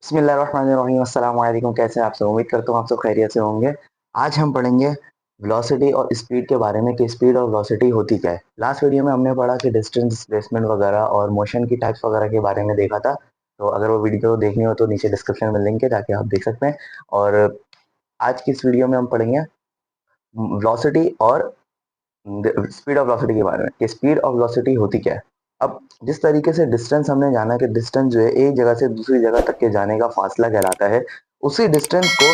बिस्मिल्लाहिर्रहमानिर्रहीम अस्सलाम वालेकुम। कैसे हैं आप सब? उम्मीद करता हूँ आप सब खैरियत से होंगे। आज हम पढ़ेंगे वेलोसिटी और स्पीड के बारे में कि स्पीड और वेलोसिटी होती क्या है। लास्ट वीडियो में हमने पढ़ा कि डिस्टेंस, डिस्प्लेसमेंट वगैरह और मोशन की टाइप्स वगैरह के बारे में देखा था। तो अगर वो वीडियो देखनी हो तो नीचे डिस्क्रिप्शन में लिंक है, जाके आप देख सकते हैं। और आज की इस वीडियो में हम पढ़ेंगे वेलोसिटी और स्पीड ऑफ वेलोसिटी के बारे में कि स्पीड ऑफ वेलोसिटी होती क्या है। अब जिस तरीके से डिस्टेंस हमने जाना कि डिस्टेंस जो है एक जगह से दूसरी जगह तक के जाने का फासला कहलाता है, उसी डिस्टेंस को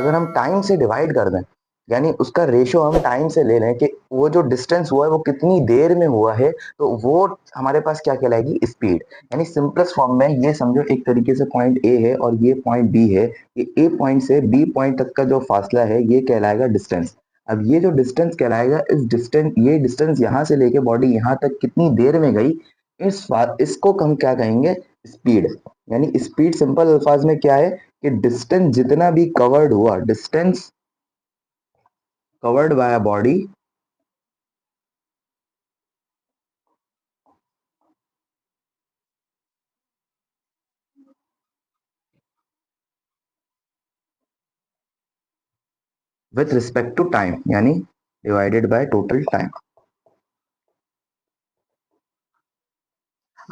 अगर हम टाइम से डिवाइड कर दें, यानी उसका रेशो हम टाइम से ले लें कि वो जो डिस्टेंस हुआ है वो कितनी देर में हुआ है, तो वो हमारे पास क्या कहलाएगी? स्पीड। यानी सिंपलेस्ट फॉर्म में ये समझो, एक तरीके से पॉइंट ए है और ये पॉइंट बी है, कि ए पॉइंट से बी पॉइंट तक का जो फासला है ये कहलाएगा डिस्टेंस। अब ये जो डिस्टेंस कहलाएगा, इस डिस्टेंस, ये डिस्टेंस यहाँ से लेके बॉडी यहाँ तक कितनी देर में गई, इसको हम क्या कहेंगे? स्पीड। यानी स्पीड सिंपल अल्फाज में क्या है कि डिस्टेंस जितना भी कवर्ड हुआ, distance covered by a body with respect to time, यानी डिवाइडेड बाय टोटल टाइम।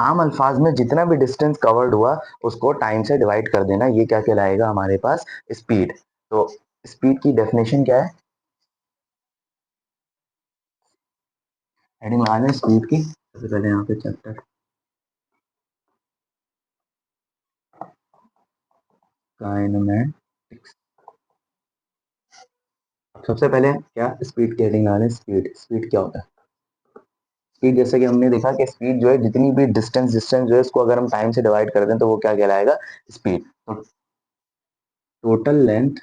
आम अल्फाज में जितना भी डिस्टेंस कवर्ड हुआ उसको टाइम से डिवाइड कर देना, ये क्या कहलाएगा हमारे पास? स्पीड। तो स्पीड की डेफिनेशन क्या है? हेडिंग मान है स्पीड की। सबसे पहले यहाँ पे चैप्टर काइनेमैटिक्स। सबसे पहले क्या स्पीड की हेडिंग मान है? स्पीड। स्पीड क्या होता है? स्पीड, जैसे कि हमने देखा कि स्पीड जो है जितनी भी डिस्टेंस डिस्टेंस जो है उसको अगर हम टाइम से डिवाइड कर दें तो वो क्या कहलाएगा? स्पीड। तो टोटल लेंथ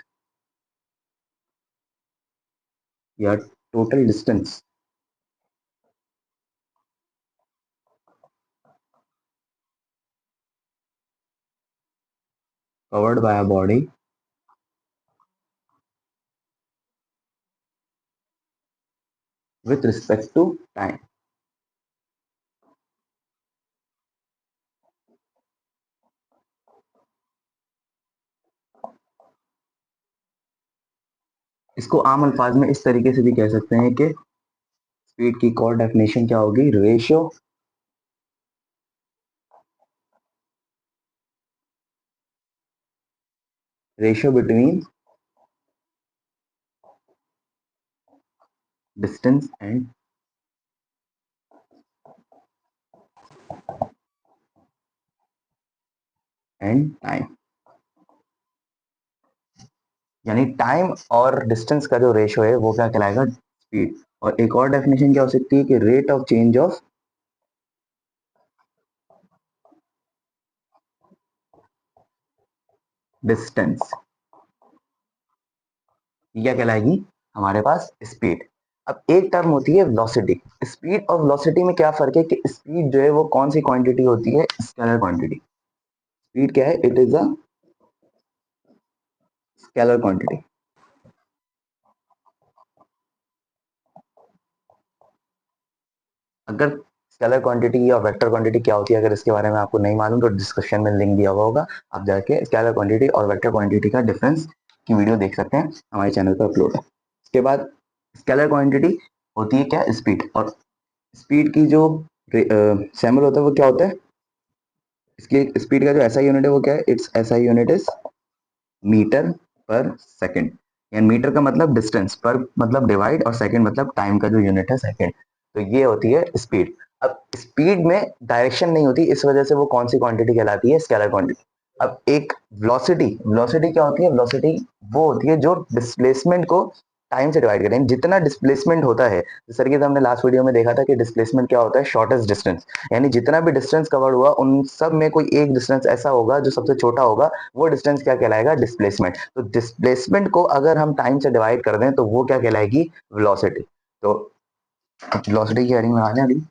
या total distance covered by a body with respect to time. इसको आम अल्फाज में इस तरीके से भी कह सकते हैं कि स्पीड की एक और डेफिनेशन क्या होगी? Ratio between distance and time. यानी टाइम और डिस्टेंस का जो रेशियो है वो क्या कहलाएगा? स्पीड। और एक और डेफिनेशन क्या हो सकती है कि rate of change of distance, ये क्या कहलाएगी हमारे पास? स्पीड। अब एक टर्म होती है वेलोसिटी। स्पीड और वेलोसिटी में क्या फर्क है कि स्पीड जो है वो कौन सी क्वांटिटी होती है? Scalar quantity. स्पीड क्या है? It is a scalar quantity. अगर स्केलर क्वांटिटी और वेक्टर क्वांटिटी क्या होती है, अगर इसके बारे में आपको नहीं मालूम तो डिस्क्रिप्शन में लिंक दिया हुआ होगा, आप जाके स्केलर क्वांटिटी और वेक्टर क्वांटिटी का डिफरेंस की वीडियो देख सकते हैं, हमारे चैनल पर अपलोड है। उसके बाद स्केलर क्वांटिटी होती है क्या? स्पीड। और स्पीड की जो सैम्पल होता है वो क्या होता है? इसकी स्पीड का जो एसआई यूनिट है वो क्या है? Its SI unit is metre per second. यानी मीटर का मतलब डिस्टेंस, पर मतलब डिवाइड, और सेकंड मतलब टाइम का जो यूनिट है सेकंड। तो ये होती है स्पीड। अब स्पीड में डायरेक्शन नहीं होती, इस वजह से वो कौन सी क्वांटिटी कहलाती है? Scalar quantity. अब एक वेलोसिटी, वेलोसिटी क्या होती है? वेलोसिटी वो होती है जो डिस्प्लेसमेंट को टाइम से डिवाइड करें। जितना डिस्प्लेसमेंट होता है, जिस तरीके से हमने लास्ट वीडियो में देखा था कि डिस्प्लेसमेंट क्या होता है? Shortest distance. यानी जितना भी डिस्टेंस कवर हुआ उन सब में कोई एक डिस्टेंस ऐसा होगा जो सबसे छोटा होगा, वो डिस्टेंस क्या कहलाएगा? डिस्प्लेसमेंट। तो डिस्प्लेसमेंट को अगर हम टाइम से डिवाइड कर दें तो वो क्या कहलाएगी? वेलोसिटी। तो वेलोसिटी की हेडिंग में आ जाए अभी।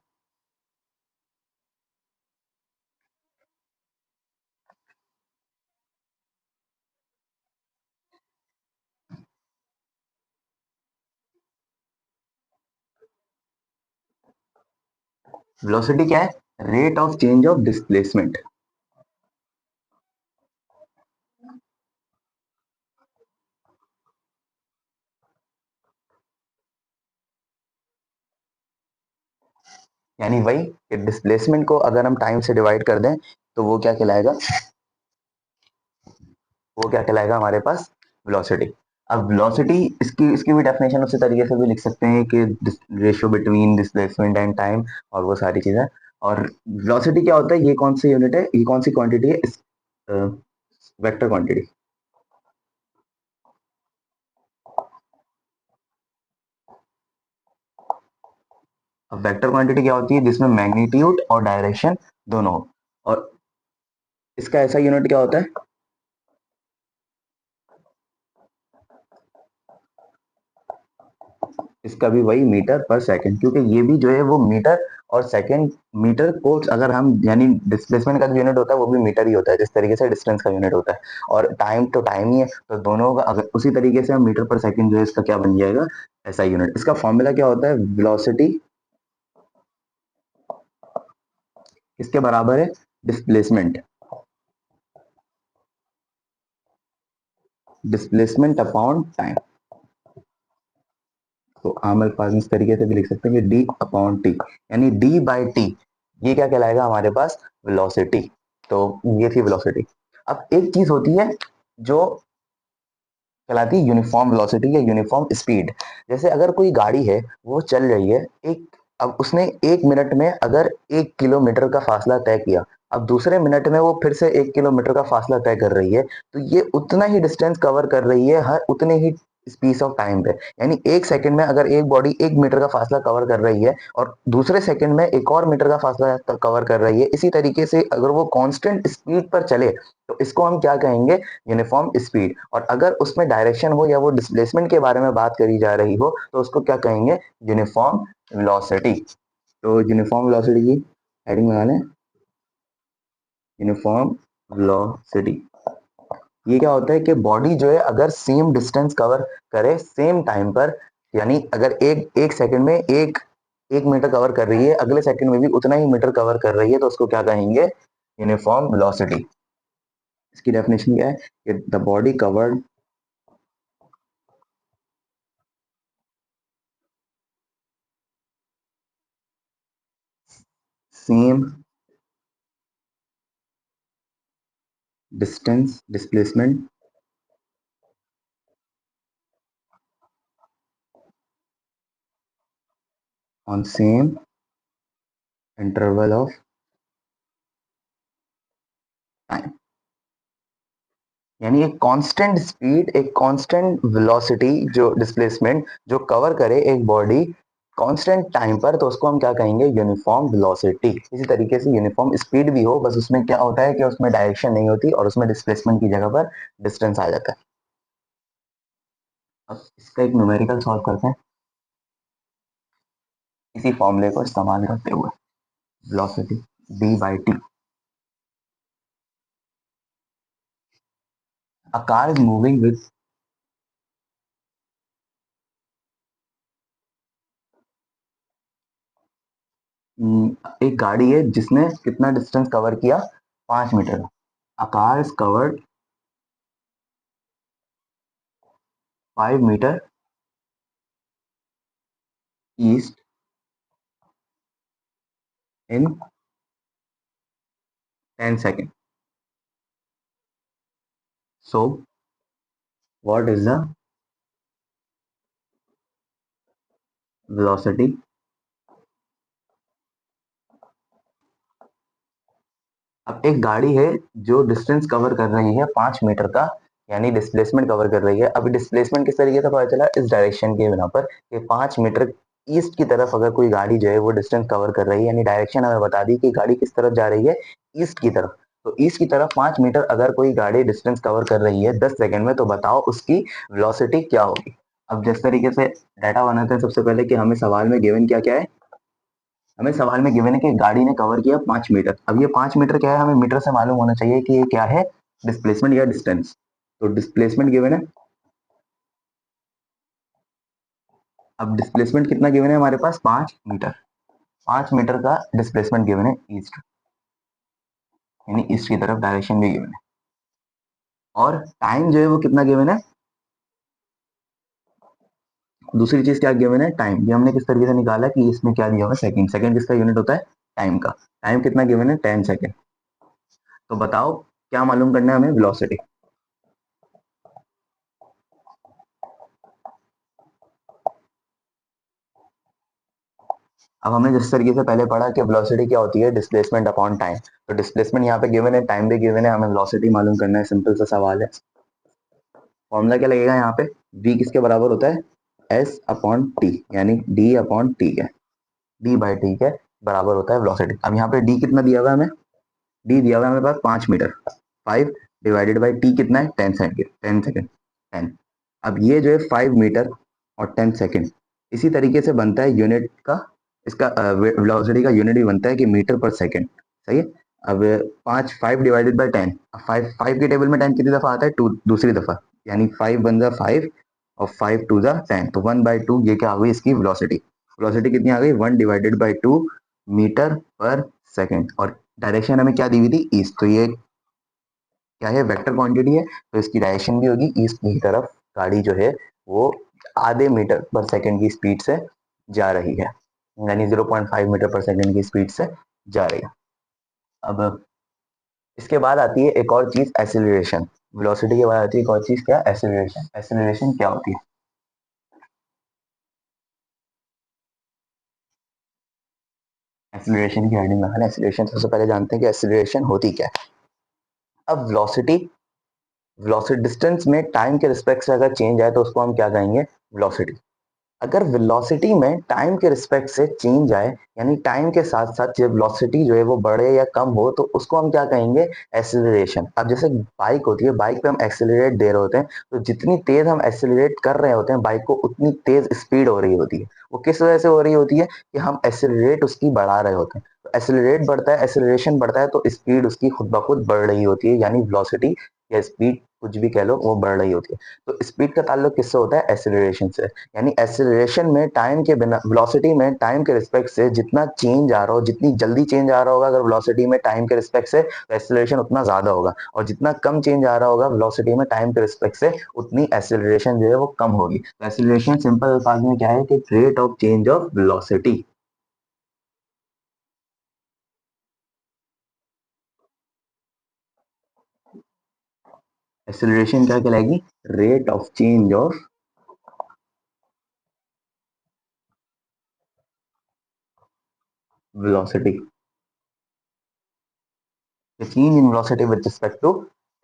वेलोसिटी क्या है? Rate of change of displacement. यानी वही कि डिस्प्लेसमेंट को अगर हम टाइम से डिवाइड कर दें तो वो क्या कहलाएगा हमारे पास, वेलोसिटी। अब वेलोसिटी, इसकी इसकी भी डेफिनेशन उसी तरीके से भी लिख सकते हैं कि ratio between displacement and time और वो सारी चीजें। और वेलोसिटी क्या होता है, ये कौन सी यूनिट है, ये कौन सी क्वांटिटी है, इस वेक्टर क्वांटिटी। अब वेक्टर क्वांटिटी क्या होती है, जिसमें मैग्नीट्यूड और डायरेक्शन दोनों हो। और इसका ऐसा यूनिट क्या होता है, इसका भी वही मीटर पर सेकंड, क्योंकि ये भी जो है वो मीटर और सेकंड, मीटर को अगर हम, यानी डिस्प्लेसमेंट का जो यूनिट होता है वो भी मीटर ही होता है, जिस तरीके से डिस्टेंस का यूनिट होता है। और टाइम तो टाइम ही है, तो दोनों का अगर उसी तरीके से हम मीटर पर सेकंड जो है इसका क्या बन जाएगा, ऐसा यूनिट। इसका फॉर्मूला क्या होता है, वेलोसिटी इसके बराबर है डिस्प्लेसमेंट, डिस्प्लेसमेंट अपॉन टाइम। तो आम अल्फाज में इस तरीके से भी लिख सकते हैं कि डी अपॉन टी, यानी डी बाई टी, ये क्या कहलाएगा हमारे पास, वेलोसिटी। तो ये थी वेलोसिटी। अब एक चीज होती है जो कहलाती है यूनिफॉर्म वेलोसिटी या यूनिफॉर्म स्पीड। जैसे अगर कोई गाड़ी है, वो चल रही है एक, अब उसने 1 मिनट में अगर 1 किलोमीटर का फासला तय किया, अब दूसरे मिनट में वो फिर से 1 किलोमीटर का फासला तय कर रही है, तो ये उतना ही डिस्टेंस कवर कर रही है हर उतने ही स्पीस ऑफ टाइम पे। यानी 1 सेकंड में अगर एक बॉडी 1 मीटर का फासला कवर कर रही है और दूसरे सेकंड में एक और मीटर का फासला कवर कर रही है, इसी तरीके से अगर वो कांस्टेंट स्पीड पर चले तो इसको हम क्या कहेंगे, यूनिफॉर्म स्पीड। और अगर उसमें डायरेक्शन हो या वो डिस्प्लेसमेंट के बारे में बात करी जा रही हो तो उसको क्या कहेंगे, यूनिफॉर्म वेलोसिटी। तो यूनिफॉर्म वेलोसिटी की हेडिंग बना लें, यूनिफॉर्म वेलोसिटी। ये क्या होता है कि बॉडी जो है अगर सेम डिस्टेंस कवर करे सेम टाइम पर, यानी अगर एक एक सेकंड में एक 1 मीटर कवर कर रही है, अगले सेकंड में भी उतना ही मीटर कवर कर रही है, तो उसको क्या कहेंगे, यूनिफॉर्म वेलोसिटी। इसकी डेफिनेशन क्या है कि the body covered same distance displacement on same interval of time। यानी एक कांस्टेंट स्पीड, एक कांस्टेंट वेलोसिटी, जो डिस्प्लेसमेंट जो कवर करे एक बॉडी कांस्टेंट टाइम पर, तो उसको हम क्या कहेंगे, यूनिफॉर्म वेलोसिटी। इसी तरीके से यूनिफॉर्म स्पीड भी हो, बस उसमें क्या होता है कि उसमें डायरेक्शन नहीं होती और उसमें डिस्प्लेसमेंट की जगह पर डिस्टेंस आ जाता है। अब इसका एक न्यूमेरिकल सॉल्व करते हैं इसी फॉर्मूले को इस्तेमाल करते हुए। Velocity D by T, a car is moving with, एक गाड़ी है जिसने कितना डिस्टेंस कवर किया, 5 metre. A car is covered 5 metre east in 10 second. So what is the velocity. अब एक गाड़ी है जो डिस्टेंस कवर कर रही है 5 मीटर का, यानी डिस्प्लेसमेंट कवर कर रही है। अभी डिस्प्लेसमेंट किस तरीके से पता चला, इस डायरेक्शन के बिना पर कि 5 मीटर ईस्ट की तरफ अगर कोई गाड़ी जो है वो डिस्टेंस कवर कर रही है, यानी डायरेक्शन हमें बता दी कि गाड़ी किस तरफ जा रही है, ईस्ट की तरफ। तो ईस्ट की तरफ 5 मीटर अगर कोई गाड़ी डिस्टेंस कवर कर रही है 10 सेकंड में, तो बताओ उसकी वेलोसिटी क्या होगी। अब जिस तरीके से डाटा बनाते हैं, सबसे पहले कि हमें सवाल में गिवन क्या क्या है, हमें सवाल में गिवन है कि गाड़ी ने कवर किया 5 मीटर। अब ये 5 मीटर क्या है, हमें मीटर से मालूम होना चाहिए कि ये क्या है, डिस्प्लेसमेंट या डिस्टेंस। तो डिस्प्लेसमेंट गिवन है। अब डिस्प्लेसमेंट कितना गिवन है हमारे पास, 5 मीटर। 5 मीटर का डिस्प्लेसमेंट गिवन है ईस्ट, यानी ईस्ट की तरफ डायरेक्शन भी गिवन है। और टाइम जो है वो कितना गिवन है, दूसरी चीज क्या गिवन है, टाइम। ये हमने किस तरीके से निकाला कि इसमें क्या दिया हुआ है, सेकंड। सेकंड किसका यूनिट होता है, टाइम का। टाइम कितना गिवन है, 10 सेकंड। तो बताओ क्या मालूम करना है हमें, वेलोसिटी। अब हमने जिस तरीके से पहले पढ़ा कि वेलोसिटी क्या होती है, डिस्प्लेसमेंट अपॉन टाइम। तो डिस्प्लेसमेंट यहाँ पे गिवन है, टाइम भी गिवन है, हमें वेलोसिटी मालूम करना है। सिंपल सा सवाल है। फॉर्मूला क्या लगेगा यहाँ पे, v किसके बराबर होता है, s अपॉन टी, यानी d अपॉन टी है, d बाई टी के बराबर होता है वेलोसिटी। अब यहाँ पे d कितना दिया हुआ है हमें, d दिया हुआ है हमें पास 5 मीटर। 5 डिवाइडेड बाई t कितना है, 10 सेकंड। 10 सेकंड 10। अब ये जो है 5 मीटर और 10 सेकंड, इसी तरीके से बनता है यूनिट का, इसका वेलोसिटी का यूनिट भी बनता है कि मीटर पर सेकंड। सही है। अब 5 डिवाइडेड बाई 10, 5 की टेबल में 10 कितनी दफा आता है, टू, दूसरी दफा, यानी 5 1 5 और 5 2 10। तो 1/2 ये क्या आ गई इसकी वेलोसिटी। वेलोसिटी कितनी आ गई, 1/2 मीटर पर सेकंड। और डायरेक्शन हमें क्या दी हुई थी, ईस्ट। तो ये क्या है, वेक्टर क्वांटिटी है, तो इसकी डायरेक्शन भी होगी ईस्ट की तरफ। गाड़ी जो है वो आधे मीटर पर सेकंड की स्पीड से जा रही है, यानी 0.5 मीटर पर सेकंड की स्पीड से जा रही है। अब इसके बाद आती है एक और चीज, एसिलरेशन। वेलोसिटी के बाद आती है एक और चीज, क्या, एसिलरेशन। एसिलरेशन क्या होती है, एसिलरेशन की हेडिंग में एसिलरेशन सबसे पहले जानते हैं कि एसिलरेशन होती क्या है। अब वेलोसिटी, वेलोसिटी डिस्टेंस में टाइम के रिस्पेक्ट से अगर चेंज आए तो उसको हम क्या कहेंगे, वेलोसिटी। अगर वेलोसिटी में टाइम के रिस्पेक्ट से चेंज आए, यानी टाइम के साथ साथ जब वेलोसिटी जो है वो बढ़े या कम हो, तो उसको हम क्या कहेंगे, एक्सेलरेशन। अब जैसे बाइक होती है, बाइक पे हम एक्सेलरेट दे रहे होते हैं, तो जितनी तेज हम एक्सेलरेट कर रहे होते हैं बाइक को, उतनी तेज स्पीड हो रही होती है। वो किस वजह से हो रही होती है, कि हम एक्सेलरेट उसकी बढ़ा रहे होते हैं। तो एक्सेलरेट बढ़ता है, एक्सेलरेशन बढ़ता है, तो स्पीड उसकी खुद ब खुद बढ़ रही होती है, यानी वेलोसिटी या स्पीड कुछ भी कह लो, वो बढ़ रही होती है। तो स्पीड का ताल्लुक किससे होता है, एक्सेलरेशन से। यानी एक्सेलरेशन में टाइम के बिना, वेलोसिटी में टाइम के रिस्पेक्ट से जितना चेंज आ रहा हो, जितनी जल्दी चेंज आ रहा होगा अगर वेलोसिटी में टाइम के रिस्पेक्ट से, तो एक्सेलरेशन उतना ज्यादा होगा। और जितना कम चेंज आ रहा होगा वेलोसिटी में टाइम के रिस्पेक्ट से, उतनी एक्सेलरेशन जो है वो कम होगी। तो एक्सेलरेशन सिंपल अल्फाज में क्या है, कि rate of change of velocity. Acceleration क्या कहलाएगी, rate of change of velocity. Change in velocity with respect to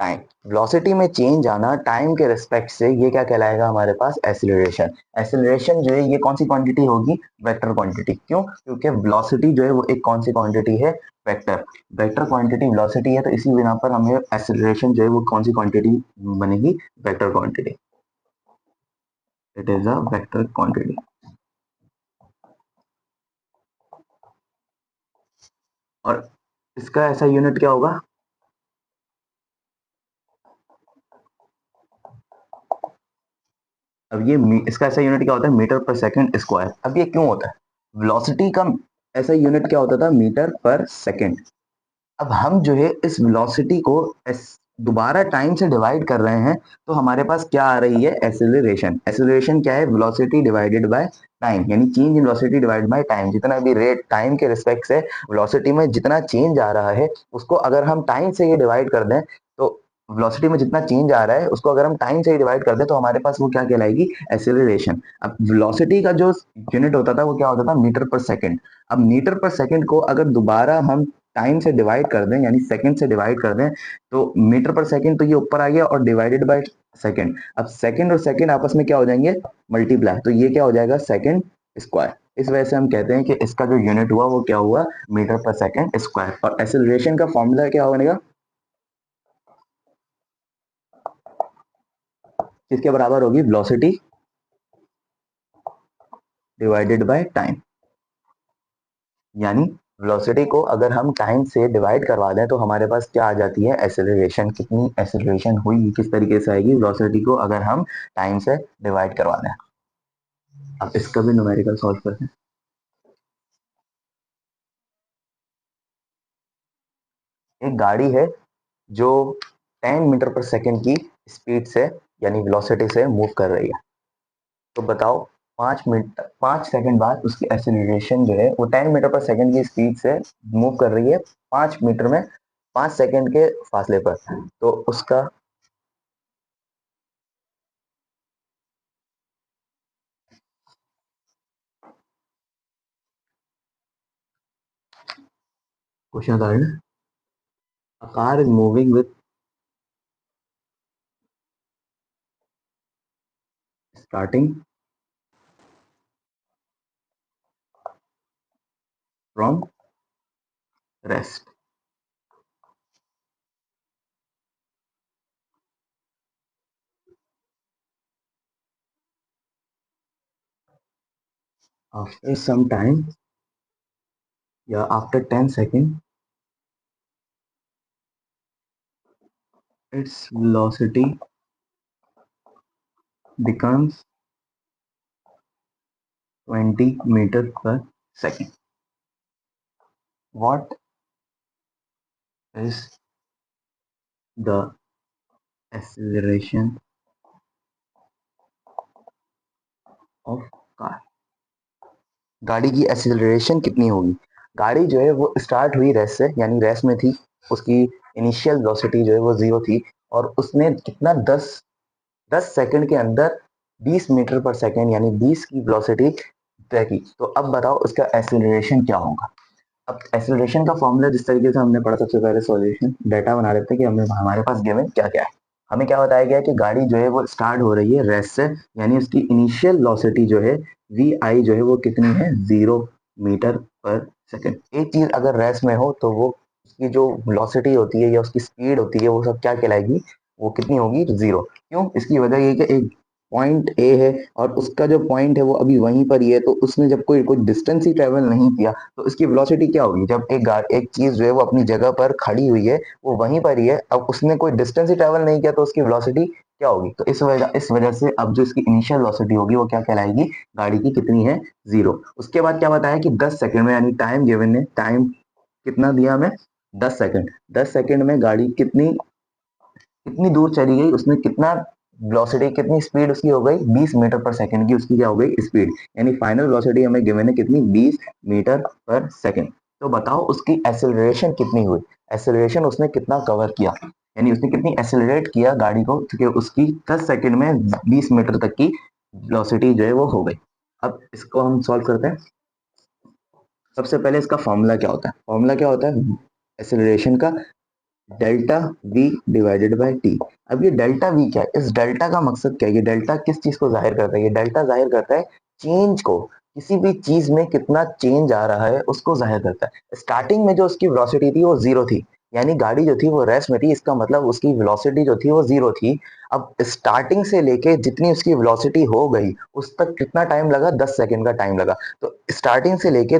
time. Velocity में चेंज आना टाइम के रिस्पेक्ट से, ये क्या कहलाएगा हमारे पास, एक्सीलरेशन। एक्सीलरेशन जो है ये कौन सी क्वांटिटी होगी, वेक्टर क्वांटिटी। क्यों, क्योंकि वेलोसिटी जो है वो एक कौन सी क्वांटिटी है, वेक्टर। वेक्टर क्वांटिटी वेलोसिटी है, तो इसी बिना पर हमें एक्सीलरेशन जो है वो कौन सी क्वांटिटी बनेगी, vector quantity. It is a vector quantity. और इसका ऐसा यूनिट क्या होगा, अब ये इसका ऐसा यूनिट क्या होता है, मीटर पर सेकंड स्क्वायर। अब ये क्यों होता है, वेलोसिटी का ऐसा यूनिट क्या होता था, मीटर पर सेकंड। अब हम जो है इस वेलोसिटी को दोबारा टाइम से डिवाइड कर रहे हैं, तो हमारे पास क्या आ रही है, एक्सेलरेशन। एक्सेलरेशन क्या है, वेलोसिटी डिवाइडेड बाय टाइम, यानी change in velocity divided by time. जितना भी रेट टाइम के रिस्पेक्ट से वेलोसिटी में जितना चेंज आ रहा है, उसको अगर हम टाइम से ये डिवाइड कर दें, तो वेलोसिटी में जितना चेंज आ रहा है उसको अगर हम टाइम से ही डिवाइड कर दें, तो हमारे पास वो क्या कहलाएगी, एक्सेलरेशन। अब वेलोसिटी का जो यूनिट होता था वो क्या होता था, मीटर पर सेकंड। अब मीटर पर सेकंड को अगर दोबारा हम टाइम से डिवाइड कर दें, यानी सेकंड से डिवाइड कर दें, तो मीटर पर सेकंड तो ये ऊपर आ गया, और डिवाइडेड बाय सेकंड। अब सेकंड और सेकंड आपस में क्या हो जाएंगे, मल्टीप्लाई। तो ये क्या हो जाएगा, सेकंड स्क्वायर। इस वजह से हम कहते हैं कि इसका जो यूनिट हुआ वो क्या हुआ, मीटर पर सेकंड स्क्वायर। और एक्सेलरेशन का फॉर्मूला क्या बनेगा, किसके बराबर होगी, वेलोसिटी डिवाइडेड बाय टाइम। यानी वेलोसिटी को अगर हम टाइम से डिवाइड करवा दें, तो हमारे पास क्या आ जाती है, एक्सेलरेशन। कितनी एक्सेलरेशन हुई, किस तरीके से आएगी, वेलोसिटी को अगर हम टाइम से डिवाइड करवा दें। अब इसका भी न्यूमेरिकल सॉल्व करते हैं। एक गाड़ी है जो 10 मीटर पर सेकंड की स्पीड से, यानी वेलोसिटी से मूव कर रही है। तो बताओ 5 सेकंड बाद उसकी एक्सेलरेशन जो है वो 10 मीटर पर सेकंड की स्पीड से मूव कर रही है 5 मीटर में 5 सेकंड के फासले पर। तो उसका क्वेश्चन था ना, a car is moving with starting from rest. After some time, yeah, after 10 seconds, its velocity becomes 20 meter per second. What is the acceleration of car? गाड़ी की एक्सीलरेशन कितनी होगी? गाड़ी जो है वो स्टार्ट हुई रेस से, यानी रेस में थी, उसकी इनिशियल वेलोसिटी जो है वो 0 थी और उसने कितना 10 सेकंड के अंदर 20 मीटर पर सेकंड यानी 20 की वेलोसिटी तय की। तो अब बताओ उसका एक्सीलरेशन क्या होगा? अब एक्सेलरेशन का फॉर्मूला जिस तरीके से हमने पढ़ा सबसे पहले सॉल्यूशन डाटा बना लेते हैं कि हमें हमारे पास गिवन क्या क्या है। हमें क्या बताया गया है कि गाड़ी जो है वो स्टार्ट हो रही है रेस्ट से, यानी उसकी इनिशियल वेलोसिटी जो है वी आई जो है वो कितनी है 0 मीटर पर सेकंड। एक चीज अगर रेस्ट में हो तो वो उसकी जो वेलोसिटी होती है या उसकी स्पीड होती है वो सब क्या कहलाएगी, वो कितनी होगी 0। क्यों? इसकी वजह ये कि एक पॉइंट ए है और उसका जो पॉइंट है वो अभी वहीं पर ही है, तो उसने जब कोई कोई डिस्टेंस ही ट्रेवल नहीं किया तो इसकी वेलोसिटी क्या होगी? जब एक चीज जो है वो अपनी जगह पर खड़ी हुई है, वो वहीं पर ही है, अब उसने कोई डिस्टेंस ही ट्रेवल नहीं किया तो उसकी वेलोसिटी क्या होगी? तो इस वजह से अब जो इसकी इनिशियल वेलोसिटी होगी वो क्या कहलाएगी? गाड़ी की कितनी है 0। उसके बाद क्या बताया कि 10 सेकंड में, यानी टाइम गिवन है, टाइम कितना दिया हमें 10 सेकंड। 10 सेकंड में गाड़ी कितनी कितनी दूर चली गई, उसने कितना वेलोसिटी, कितनी स्पीड उसकी हो गई 20 मीटर पर सेकंड की उसकी क्या हो गई स्पीड, यानी फाइनल वेलोसिटी हमें गिवन है कितनी 20 मीटर पर सेकंड। तो बताओ उसकी एक्सेलरेशन कितनी हुई, एक्सेलरेशन उसने कितना कवर किया, यानी उसने कितनी एक्सेलरेट किया गाड़ी को कि उसकी 10 सेकंड में 20 मीटर तक की वेलोसिटी जो है वो हो गई। अब इसको हम सॉल्व करते हैं। सबसे पहले इसका फॉर्मूला क्या होता है? फॉर्मूला क्या होता है एक्सेलरेशन का? Delta V divided by T. अब ये डेल्टा वी क्या है? इस डेल्टा का मकसद क्या है? ये डेल्टा किस चीज को जाहिर करता है? ये डेल्टा जाहिर करता है चेंज को, किसी भी चीज में कितना चेंज आ रहा है उसको जाहिर करता है। स्टार्टिंग में जो उसकी वेलोसिटी थी वो 0 थी, यानी गाड़ी जो थी वो रेस्ट में थी, इसका मतलब उसकी वेलोसिटी जो थी वो 0 थी। अब स्टार्टिंग से लेके जितनी उसकी वेलोसिटी हो गई उस तक कितना टाइम लगा? 10 सेकंड का टाइम लगा। तो स्टार्टिंग से लेके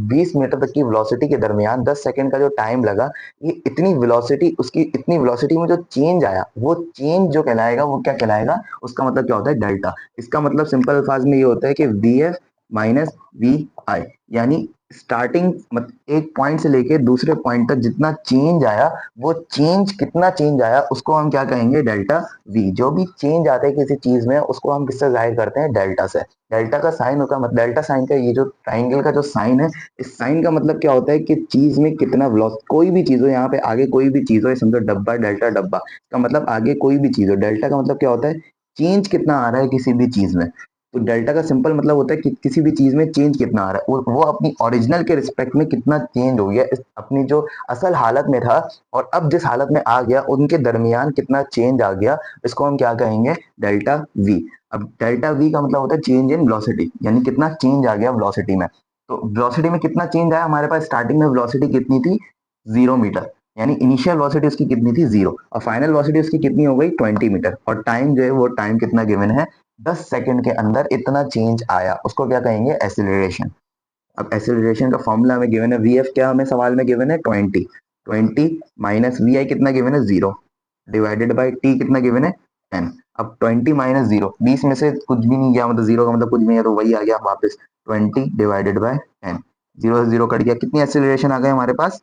20 मीटर तक की वेलोसिटी के दरमियान 10 सेकंड का जो टाइम लगा, ये इतनी वेलोसिटी, उसकी इतनी वेलोसिटी में जो चेंज आया वो चेंज जो कहलाएगा वो क्या कहलाएगा? उसका मतलब क्या होता है? डेल्टा। इसका मतलब सिंपल अल्फाज में ये होता है कि वी एफ माइनस वी आई, यानी स्टार्टिंग एक पॉइंट से लेके दूसरे पॉइंट तक जितना चेंज आया, वो चेंज कितना चेंज आया उसको हम क्या कहेंगे? Delta we. जो भी चेंज आता है किसी चीज में उसको हम किससे जाहिर करते हैं? डेल्टा से। डेल्टा का साइन होता है, डेल्टा साइन का ये जो ट्राइंगल का जो साइन है, इस साइन का मतलब क्या होता है कि चीज में कितना वेलोसिटी, कोई भी चीज हो, यहाँ पे आगे कोई भी चीज हो, समझो डब्बा, डेल्टा डब्बा का मतलब आगे कोई भी चीज हो, डेल्टा का मतलब क्या होता है? चेंज कितना आ रहा है किसी भी चीज में। तो डेल्टा का सिंपल मतलब होता है कि किसी भी चीज में चेंज कितना आ रहा है, वो अपनी ओरिजिनल के रिस्पेक्ट में कितना चेंज हो गया, अपनी जो असल हालत में था और अब जिस हालत में आ गया उनके दरमियान कितना चेंज आ गया, इसको हम क्या कहेंगे? Delta we. अब डेल्टा वी का मतलब होता है चेंज इन वेलोसिटी, यानी कितना चेंज आ गया वेलोसिटी में। तो वेलोसिटी में कितना चेंज आया? हमारे पास स्टार्टिंग में वेलोसिटी कितनी थी 0 मीटर, यानी इनिशियल वेलोसिटी उसकी कितनी थी 0, और फाइनल वेलोसिटी उसकी कितनी हो गई 20 मीटर, और टाइम जो है वो टाइम कितना गिवन है 10 सेकंड के अंदर इतना चेंज आया, उसको क्या कहेंगे? एक्सेलरेशन। अब एक्सेलरेशन का फॉर्मूला हमें गिवन है वी एफ, क्या हमें सवाल में गिवन है 20, 20 माइनस वी आई कितना गिवन है 0, डिवाइडेड बाई टी कितना गिवन है 10। अब 20 माइनस 0, 20 में से कुछ भी नहीं गया, मतलब 0 का मतलब कुछ भी नहीं है, तो वही आ गया वापस 20 डिवाइडेड बाय 10। 0 से 0 कट गया, कितनी एक्सेलरेशन आ गई हमारे पास?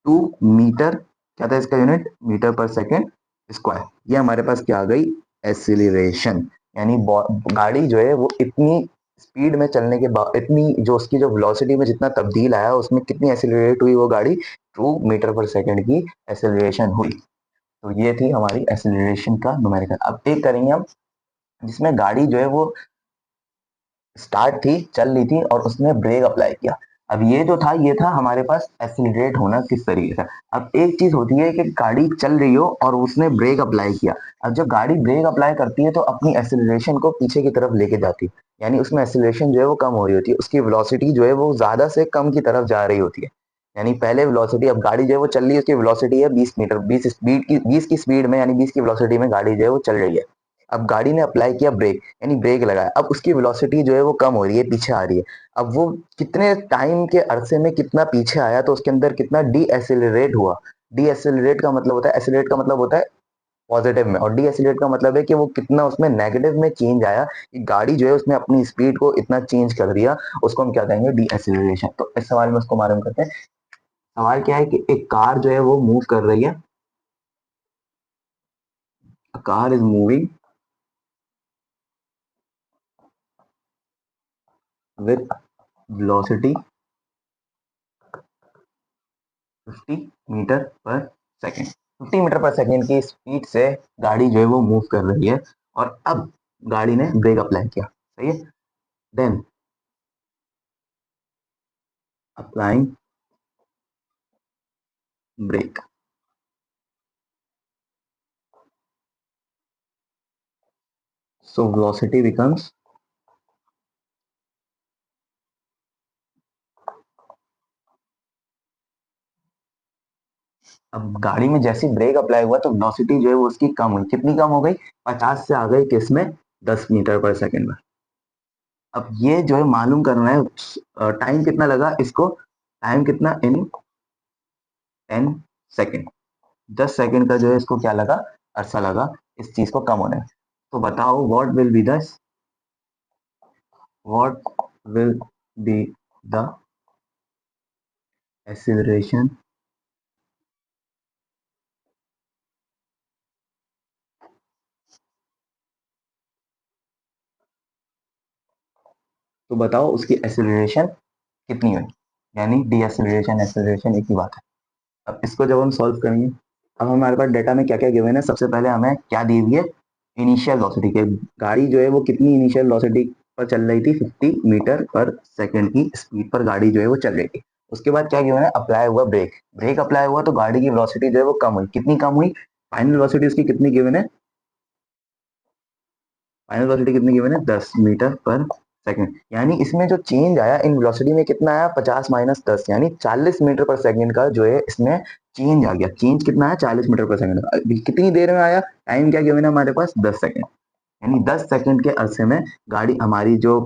2 मीटर, क्या था इसका unit? Metre per second square. ये हमारे पास क्या आ गई? एक्सीलरेशन। यानी गाड़ी जो है वो इतनी स्पीड में चलने के बाद इतनी जो उसकी जो वेलोसिटी में जितना तब्दील आया उसमें कितनी एक्सेलरेट हुई वो गाड़ी, 2 मीटर पर सेकेंड की एक्सेलरेशन हुई। तो ये थी हमारी एक्सेलरेशन का न्यूमेरिकल। अब एक करेंगे हम जिसमें गाड़ी जो है वो स्टार्ट थी, चल रही थी और उसने ब्रेक अप्लाई किया। अब ये जो था ये था हमारे पास एक्सीलरेट होना किस तरीके से। अब एक चीज होती है कि गाड़ी चल रही हो और उसने ब्रेक अप्लाई किया। अब जब गाड़ी ब्रेक अप्लाई करती है तो अपनी एक्सीलरेशन को पीछे की तरफ लेके जाती है, यानी उसमें एक्सीलरेशन जो है वो कम हो रही होती है, उसकी वेलोसिटी जो है वो ज्यादा से कम की तरफ जा रही होती है। यानी पहले वेलोसिटी, अब गाड़ी जो है वो चल रही है, उसकी वेलोसिटी है 20 मीटर, 20 की स्पीड में, यानी 20 की वेलोसिटी में गाड़ी जो है वो चल रही है। अब गाड़ी ने अप्लाई किया ब्रेक, यानी ब्रेक लगाया, अब उसकी वेलोसिटी जो है वो कम हो रही है, पीछे आ रही है। अब वो कितने टाइम के अरसे में कितना पीछे आया तो उसके अंदर कितना डी एसिलरेट हुआ। डी एसिलरेट का मतलब होता है, एसिलरेट का मतलब होता है पॉजिटिव में, और डी एसिलरेट का मतलब है कि वो कितना उसमें नेगेटिव में चेंज आया, कि गाड़ी जो है उसने अपनी स्पीड को इतना चेंज कर दिया, उसको हम क्या कहेंगे, डी एसिलरेशन। तो इस सवाल में उसको मालूम करते हैं। सवाल क्या है कि एक कार जो है वो मूव कर रही है, car is moving with velocity 50 metre per second. 50 metre per second की स्पीड से गाड़ी जो है वो मूव कर रही है, और अब गाड़ी ने ब्रेक अप्लाई किया, सही है। Then applying brake, so velocity becomes, अब गाड़ी में जैसे ब्रेक अप्लाई हुआ तो वेलोसिटी जो है वो उसकी कम हुई, कितनी कम हो गई, 50 से आ गई किसमें, 10 मीटर पर सेकेंड में। अब ये जो है मालूम करना है टाइम कितना लगा इसको, टाइम कितना इन 10 सेकेंड, 10 सेकेंड का जो है इसको क्या लगा, अरसा लगा इस चीज को कम होने में। तो बताओ what will be the acceleration, तो बताओ उसकी एक्सीलरेशन कितनी हुई, यानी डी एक्सीलरेशन एक्सीलरेशन एक ही बात है। अब इसको जब हम सॉल्व करेंगे, अब हमारे पास डेटा में क्या क्या गिवन है, सबसे पहले हमें क्या दी हुई है, इनिशियल वेलोसिटी के, गाड़ी जो है वो कितनी इनिशियल वेलोसिटी पर चल रही थी, 50 मीटर पर सेकंड की स्पीड पर गाड़ी जो है वो चल रही थी। उसके बाद क्या गिवन है, अप्लाई हुआ ब्रेक, ब्रेक अप्लाई हुआ तो गाड़ी की वेलोसिटी जो है वो कम हुई, कितनी कम हुई, फाइनल वेलोसिटी उसकी कितनी गिवन है, फाइनल वेलोसिटी कितनी गिवन है, 10 मीटर पर सेकंड। यानी इसमें जो चेंज आया इन वेलोसिटी में कितना आया, 50 - 10, यानी 40 मीटर पर सेकंड का जो है इसमें चेंज आ गया। चेंज कितना है, 40 मीटर पर सेकंड का। कितनी देर में आया, टाइम क्या गिवन है हमारे पास, 10 सेकंड। यानी 10 सेकंड के अरसे में गाड़ी, हमारी जो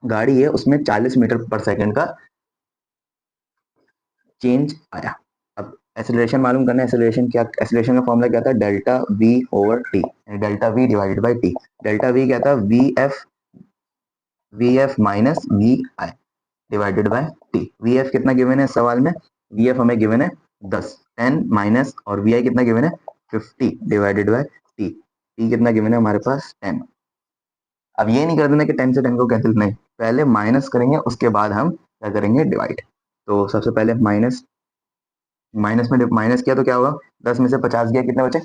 गाड़ी है उसमें 40 मीटर पर सेकंड का चेंज आया। अब एक्सेलरेशन मालूम करना है, एक्सेलरेशन क्या, एक्सेलरेशन का फॉर्मूला क्या था, delta V over T, delta V divided by T. Delta V क्या था, V F minus V I divided by T. V F कितना गिवन है सवाल में, वी एफ हमें गिवन है 10, 10 माइनस, और वी आई कितना गिवन है 50 डिवाइडेड बाय टी। टी कितना गिवन है हमारे पास 10। अब ये नहीं कर देना कि 10 से 10 को कैंसिल, नहीं, पहले माइनस करेंगे उसके बाद हम क्या करेंगे, डिवाइड। तो सबसे पहले माइनस, माइनस में माइनस किया तो क्या होगा, 10 में से 50 गया, कितने बचे,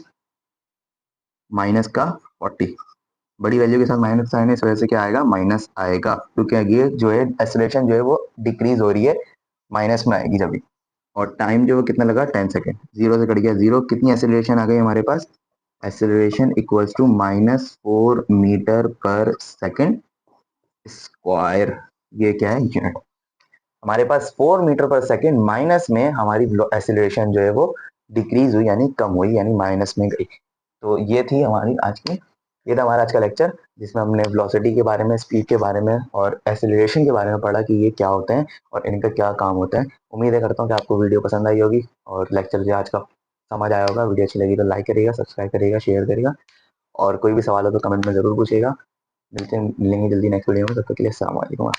माइनस का 40। बड़ी वैल्यू के साथ माइनस साइन है, इस वजह से क्या आएगा, माइनस आएगा, क्योंकि ये जो है एक्सेलरेशन जो है वो डिक्रीज हो रही है, माइनस में आएगी जब भी। और टाइम जो है कितना लगा, 10 सेकेंड, जीरो से कट गया जीरो, कितनी एक्सेलरेशन आ गई हमारे पास, acceleration equals to -4 metre per second square. ये क्या है, यूनिट। हमारे पास 4 मीटर पर सेकेंड माइनस में हमारी एक्सेलरेशन जो है वो डिक्रीज हुई, यानी कम हुई, यानी माइनस में गई। तो ये थी हमारी आज की, ये था हमारा आज का लेक्चर, जिसमें हमने वेलोसिटी के बारे में, स्पीड के बारे में और एक्सेलरेशन के बारे में पढ़ा कि ये क्या होते हैं और इनका क्या काम होता है। उम्मीद है करता हूँ कि आपको वीडियो पसंद आई होगी और लेक्चर जो आज का समझ आया होगा। वीडियो अच्छी लगी तो लाइक करिएगा, सब्सक्राइब करिएगा, शेयर करिएगा, और कोई भी सवाल हो तो कमेंट में जरूर पूछिएगा। मिलते हैं, मिलेंगे जल्दी नेक्स्ट वीडियो में, तब तक के लिए अस्सलाम वालेकुम।